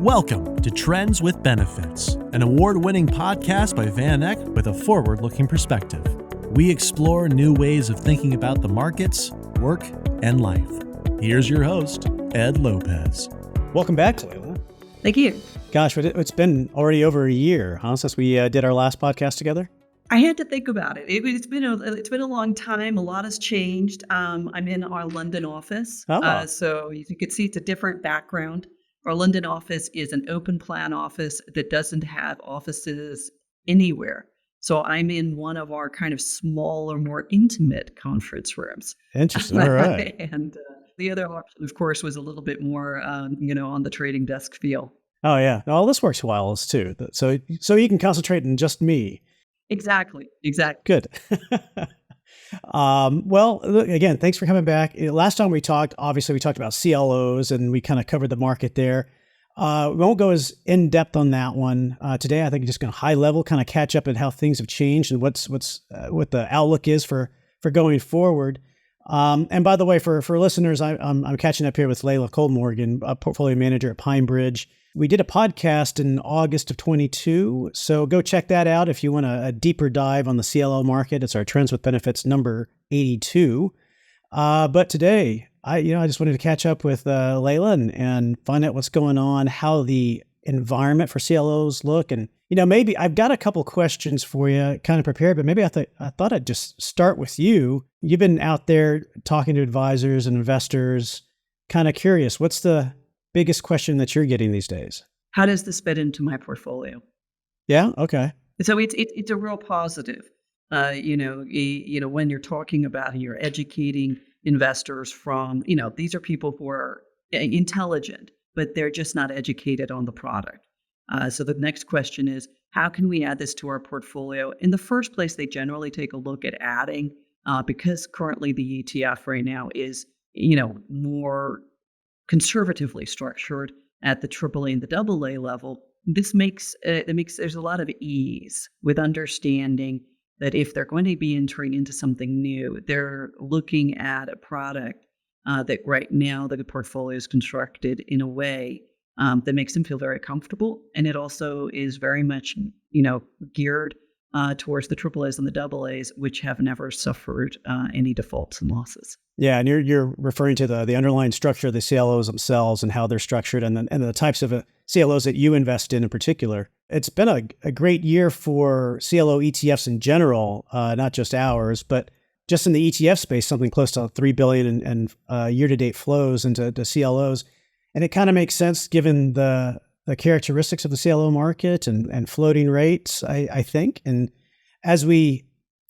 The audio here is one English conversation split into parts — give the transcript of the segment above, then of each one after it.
Welcome to Trends with Benefits, an award-winning podcast by Van Eck with a forward-looking perspective. We explore new ways of thinking about the markets, work, and life. Here's your host, Ed Lopez. Welcome back, Laila. Thank you. Gosh, it's been already over a year, since we did our last podcast together? I had to think about it. It's been a long time. A lot has changed. I'm in our London office. So you can see it's a different background. Our London office is an open plan office that doesn't have offices anywhere. So I'm in one of our kind of smaller, more intimate conference rooms. Interesting. All right. And the other option, of course, was a little bit more, on the trading desk feel. Oh, yeah. All this works wireless, too. So you can concentrate on just me. Exactly. Good. Well, again, thanks for coming back. Last time we talked, obviously, we talked about CLOs and we kind of covered the market there. We won't go as in depth on that one today. I think just going to high level, kind of catch up at how things have changed and what the outlook is for going forward. And by the way, for listeners, I'm catching up here with Laila Kollmorgen, a portfolio manager at PineBridge. We did a podcast in August of 22, so go check that out if you want a deeper dive on the CLO market. It's our Trends with Benefits number 82. But today, I just wanted to catch up with Laila and find out what's going on, how the environment for CLOs look, and maybe I've got a couple questions for you, kind of prepared. But maybe I thought I'd just start with you. You've been out there talking to advisors and investors. Kind of curious, what's the biggest question that you're getting these days? How does this fit into my portfolio? Yeah. Okay. So it's a real positive. When you're talking about and you're educating investors from, these are people who are intelligent, but they're just not educated on the product. So the next question is, how can we add this to our portfolio? In the first place, they generally take a look at adding, because currently the ETF right now is, more conservatively structured at the AAA and the AA level. This makes there's a lot of ease with understanding that if they're going to be entering into something new, they're looking at a product that right now the portfolio is constructed in a way that makes them feel very comfortable, and it also is very much geared towards the AAAs and the AAs, which have never suffered any defaults and losses. Yeah, and you're referring to the underlying structure of the CLOs themselves and how they're structured, and the types of CLOs that you invest in particular. It's been a great year for CLO ETFs in general, not just ours, but just in the ETF space, something close to $3 billion in year-to-date flows into the CLOs. And it kind of makes sense given the characteristics of the CLO market and floating rates, I think. And as we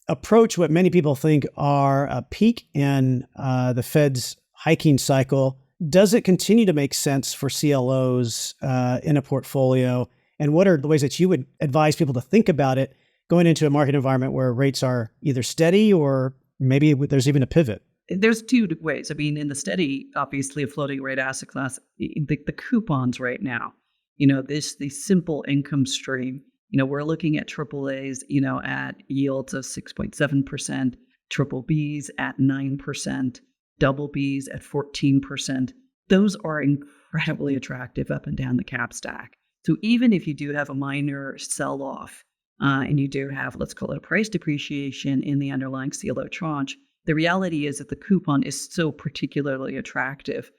approach what many people think are a peak in the Fed's hiking cycle, does it continue to make sense for CLOs in a portfolio? And what are the ways that you would advise people to think about it going into a market environment where rates are either steady or maybe there's even a pivot? There's two ways. I mean, in the steady, obviously, a floating rate asset class, the coupons right now, the simple income stream, we're looking at AAAs, at yields of 6.7%, triple Bs at 9%, double Bs at 14%. Those are incredibly attractive up and down the cap stack. So even if you do have a minor sell-off and you do have, let's call it a price depreciation in the underlying CLO tranche, the reality is that the coupon is so particularly attractive.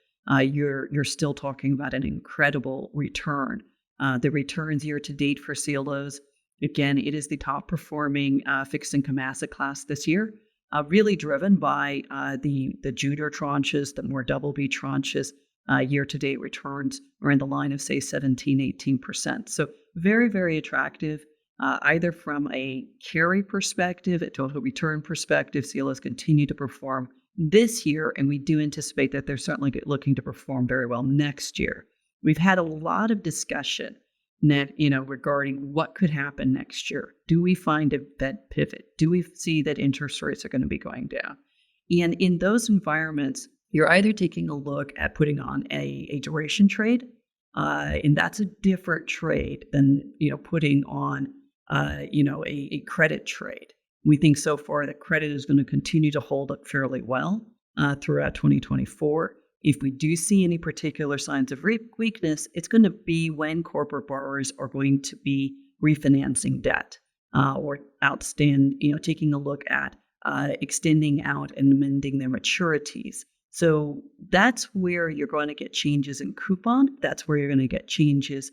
You're still talking about an incredible return. The returns year to date for CLOs, again, it is the top performing fixed income asset class this year, really driven by the junior tranches, the more double B tranches. Year to date returns are in the line of, say, 17, 18%. So very, very attractive. Either from a carry perspective, a total return perspective, CLOs continue to perform this year, and we do anticipate that they're certainly looking to perform very well next year. We've had a lot of discussion regarding what could happen next year. Do we find a Fed pivot? Do we see that interest rates are going to be going down? And in those environments, you're either taking a look at putting on a duration trade, and that's a different trade than putting on a credit trade. We think so far that credit is going to continue to hold up fairly well throughout 2024. If we do see any particular signs of weakness, it's going to be when corporate borrowers are going to be refinancing debt or taking a look at extending out and amending their maturities. So that's where you're going to get changes in coupon. That's where you're going to get changes,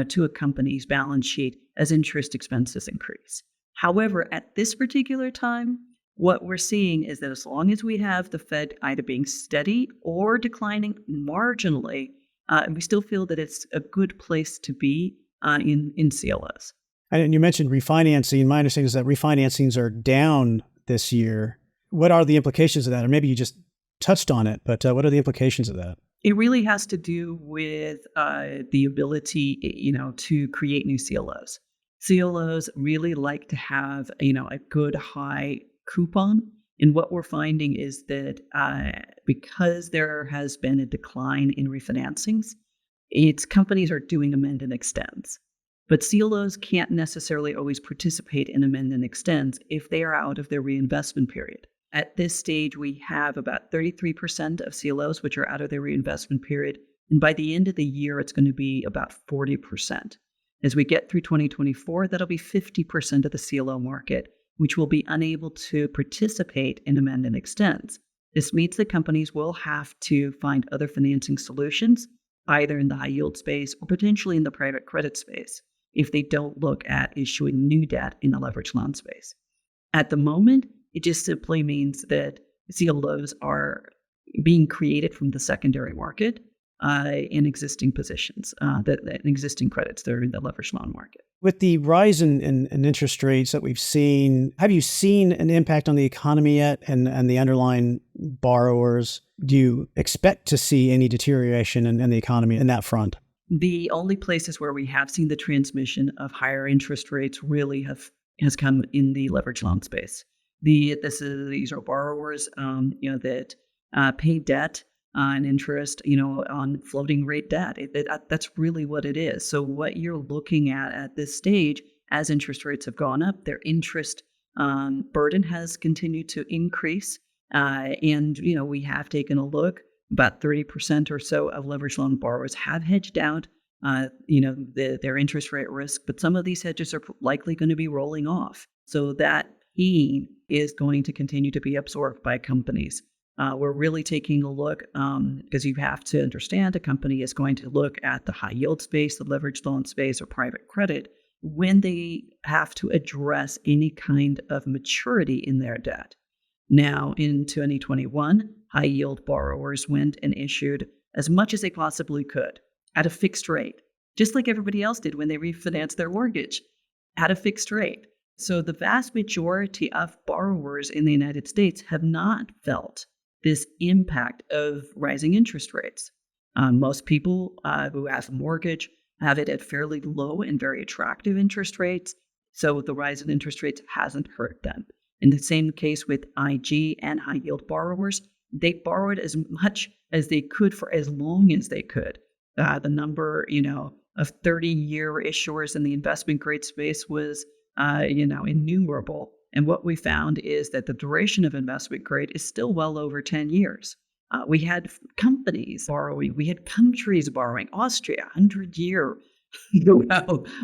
to a company's balance sheet as interest expenses increase. However, at this particular time, what we're seeing is that as long as we have the Fed either being steady or declining marginally, we still feel that it's a good place to be in CLOs. And you mentioned refinancing. My understanding is that refinancings are down this year. What are the implications of that? Or maybe you just touched on it, but what are the implications of that? It really has to do with the ability, to create new CLOs. CLOs really like to have, a good high coupon. And what we're finding is that because there has been a decline in refinancings, companies are doing amend and extends. But CLOs can't necessarily always participate in amend and extends if they are out of their reinvestment period. At this stage, we have about 33% of CLOs which are out of their reinvestment period. And by the end of the year, it's going to be about 40%. As we get through 2024, that'll be 50% of the CLO market, which will be unable to participate in amend and extends. This means that companies will have to find other financing solutions, either in the high yield space or potentially in the private credit space, if they don't look at issuing new debt in the leveraged loan space. At the moment, it just simply means that CLOs are being created from the secondary market in existing positions, existing credits that are in the leveraged loan market. With the rise in interest rates that we've seen, have you seen an impact on the economy yet and the underlying borrowers? Do you expect to see any deterioration in the economy in that front? The only places where we have seen the transmission of higher interest rates really has come in the leveraged loan space. These are borrowers, that pay debt and interest, on floating rate debt. That's really what it is. So what you're looking at this stage, as interest rates have gone up, their interest burden has continued to increase. And we have taken a look. About 30% or so of leveraged loan borrowers have hedged out, their interest rate risk. But some of these hedges are likely going to be rolling off. So that pain is going to continue to be absorbed by companies. We're really taking a look because you have to understand a company is going to look at the high yield space, the leveraged loan space, or private credit when they have to address any kind of maturity in their debt. Now, in 2021, high yield borrowers went and issued as much as they possibly could at a fixed rate, just like everybody else did when they refinanced their mortgage at a fixed rate. So the vast majority of borrowers in the United States have not felt this impact of rising interest rates. Most people who have a mortgage have it at fairly low and very attractive interest rates. So the rise in interest rates hasn't hurt them. In the same case with IG and high yield borrowers, they borrowed as much as they could for as long as they could. The number, of 30-year issuers in the investment grade space was, innumerable. And what we found is that the duration of investment grade is still well over 10 years. We had companies borrowing, we had countries borrowing. Austria, 100-year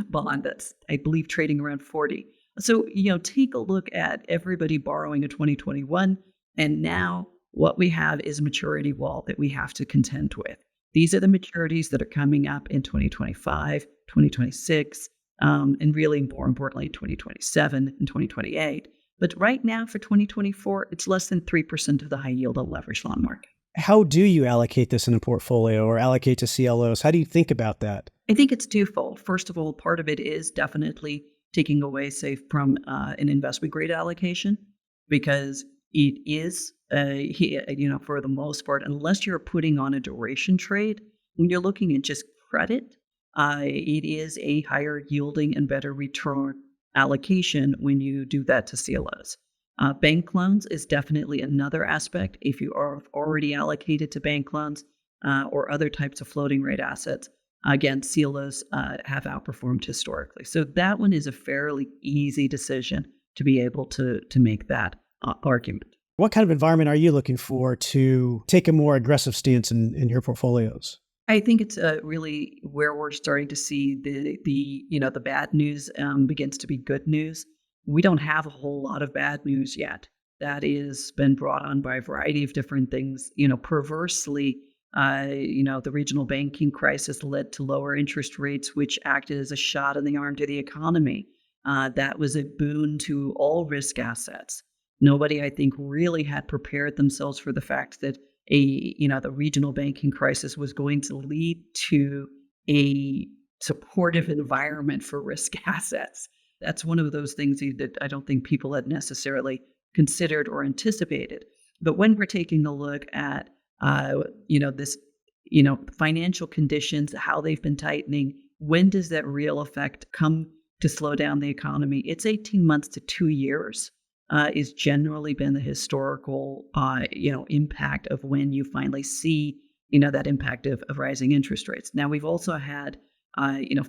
bond that's, I believe, trading around 40. So, take a look at everybody borrowing in 2021, and now what we have is a maturity wall that we have to contend with. These are the maturities that are coming up in 2025, 2026, and really more importantly, 2027 and 2028. But right now for 2024, it's less than 3% of the high yield and leveraged loan market. How do you allocate this in a portfolio or allocate to CLOs? How do you think about that? I think it's twofold. First of all, part of it is definitely taking away, say, from an investment grade allocation, because it is, for the most part, unless you're putting on a duration trade, when you're looking at just credit, it is a higher yielding and better return allocation when you do that to CLOs. Bank loans is definitely another aspect. If you are already allocated to bank loans or other types of floating rate assets, again, CLOs have outperformed historically. So that one is a fairly easy decision to be able to make that argument. What kind of environment are you looking for to take a more aggressive stance in your portfolios? I think it's really where we're starting to see the bad news begins to be good news. We don't have a whole lot of bad news yet. That is been brought on by a variety of different things. Perversely, the regional banking crisis led to lower interest rates, which acted as a shot in the arm to the economy. That was a boon to all risk assets. Nobody, I think, really had prepared themselves for the fact that the regional banking crisis was going to lead to a supportive environment for risk assets. That's one of those things that I don't think people had necessarily considered or anticipated. But when we're taking a look at, this, financial conditions, how they've been tightening, when does that real effect come to slow down the economy? It's 18 months to 2 years is generally been the historical, impact of when you finally see, that impact of rising interest rates. Now, we've also had,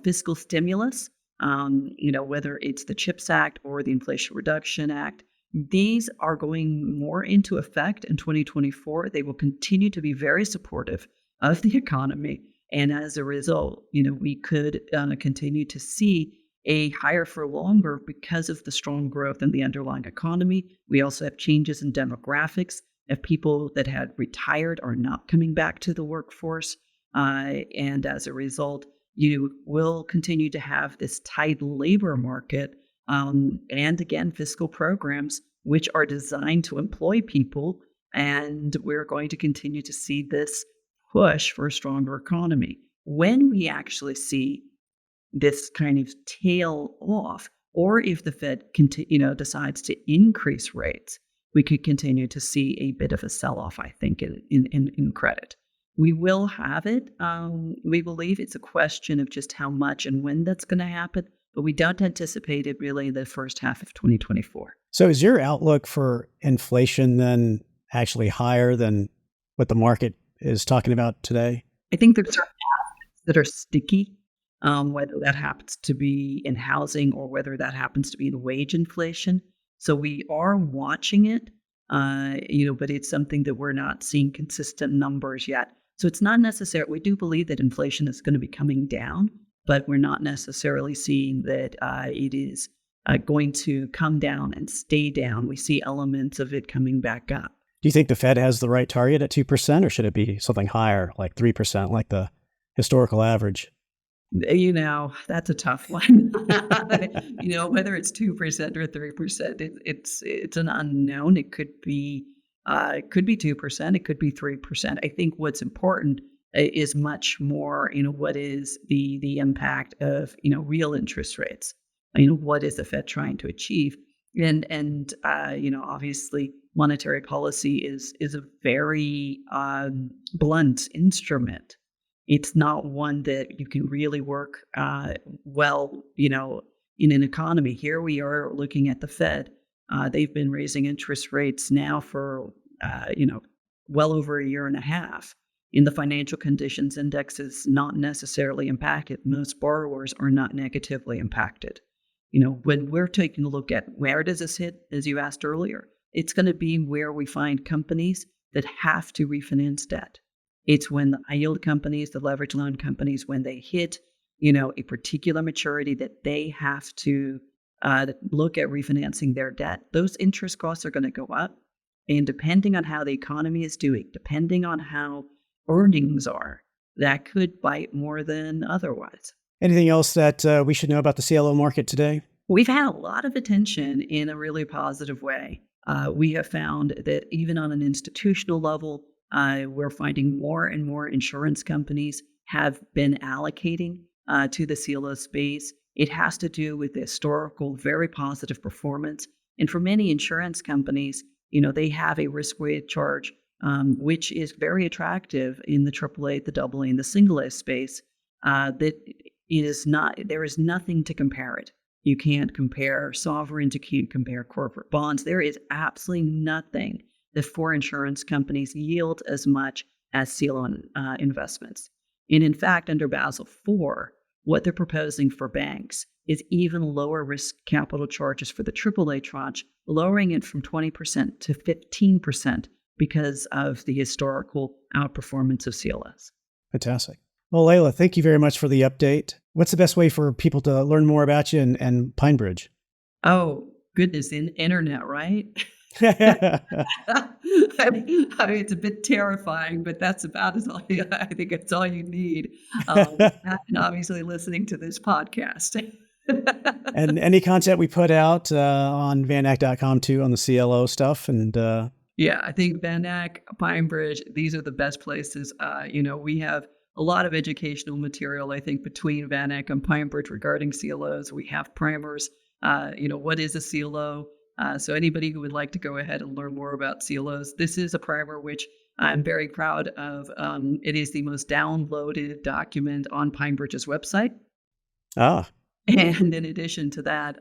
fiscal stimulus, whether it's the CHIPS Act or the Inflation Reduction Act. These are going more into effect in 2024. They will continue to be very supportive of the economy. And as a result, we could continue to see a higher for longer because of the strong growth in the underlying economy. We also have changes in demographics of people that had retired are not coming back to the workforce. And as a result, you will continue to have this tight labor market and again, fiscal programs which are designed to employ people. And we're going to continue to see this push for a stronger economy. When we actually see this kind of tail off, or if the Fed decides to increase rates, we could continue to see a bit of a sell-off, I think, in credit. We will have it. We believe it's a question of just how much and when that's going to happen, but we don't anticipate it really in the first half of 2024. So is your outlook for inflation then actually higher than what the market is talking about today? I think there's certain aspects that are sticky. Whether that happens to be in housing or whether that happens to be in wage inflation. So we are watching it, but it's something that we're not seeing consistent numbers yet. So it's not necessary. We do believe that inflation is going to be coming down, but we're not necessarily seeing that it is going to come down and stay down. We see elements of it coming back up. Do you think the Fed has the right target at 2%, or should it be something higher, like 3%, like the historical average? That's a tough one. Whether it's 2% or 3%, it's an unknown. It could be 2%, it could be 3%. I think what's important is much more, what is the impact of real interest rates. What is the Fed trying to achieve? And obviously, monetary policy is a very blunt instrument. It's not one that you can really work well, in an economy. Here we are looking at the Fed. They've been raising interest rates now for, well over a year and a half. In the financial conditions index is not necessarily impacted. Most borrowers are not negatively impacted. When we're taking a look at where does this hit, as you asked earlier, it's going to be where we find companies that have to refinance debt. It's when the high yield companies, the leverage loan companies, when they hit, a particular maturity that they have to look at refinancing their debt. Those interest costs are going to go up. And depending on how the economy is doing, depending on how earnings are, that could bite more than otherwise. Anything else that we should know about the CLO market today? We've had a lot of attention in a really positive way. We have found that even on an institutional level, we're finding more and more insurance companies have been allocating to the CLO space. It has to do with the historical, very positive performance. And for many insurance companies, they have a risk-weighted charge, which is very attractive in the AAA, the AA, and the single A space. There is nothing to compare it. You can't compare sovereigns, you can't compare corporate bonds. There is absolutely nothing that for insurance companies yield as much as CLO investments. And in fact, under Basel IV, what they're proposing for banks is even lower risk capital charges for the AAA tranche, lowering it from 20% to 15% because of the historical outperformance of CLOs. Fantastic. Well, Laila, thank you very much for the update. What's the best way for people to learn more about you and PineBridge? Oh, goodness, the internet, right? I mean, it's a bit terrifying, but that's about as all. I think it's all you need. And obviously, listening to this podcast. And any content we put out on VanEck.com too on the CLO stuff, and yeah, I think VanEck, PineBridge, these are the best places. We have a lot of educational material. I think between VanEck and PineBridge regarding CLOs, we have primers. What is a CLO? So anybody who would like to go ahead and learn more about CLOs, this is a primer which I'm very proud of. It is the most downloaded document on PineBridge's website. And in addition to that,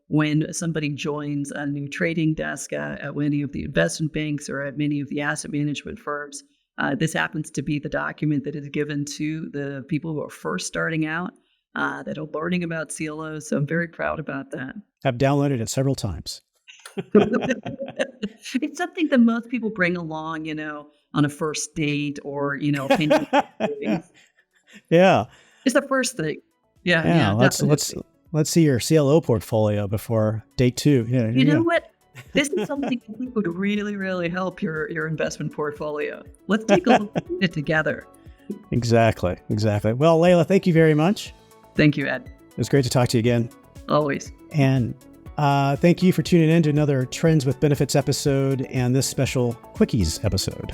when somebody joins a new trading desk at any of the investment banks or at many of the asset management firms, this happens to be the document that is given to the people who are first starting out, that are learning about CLOs. So I'm very proud about that. I've downloaded it several times. It's something that most people bring along, on a first date or, opinion. Yeah. It's the first thing. Yeah. Let's see your CLO portfolio before date 2. Yeah. You know what? This is something that would really, really help your investment portfolio. Let's take a look at it together. Exactly. Well, Laila, thank you very much. Thank you, Ed. It was great to talk to you again. Always. And thank you for tuning in to another Trends with Benefits episode and this special Quickies episode.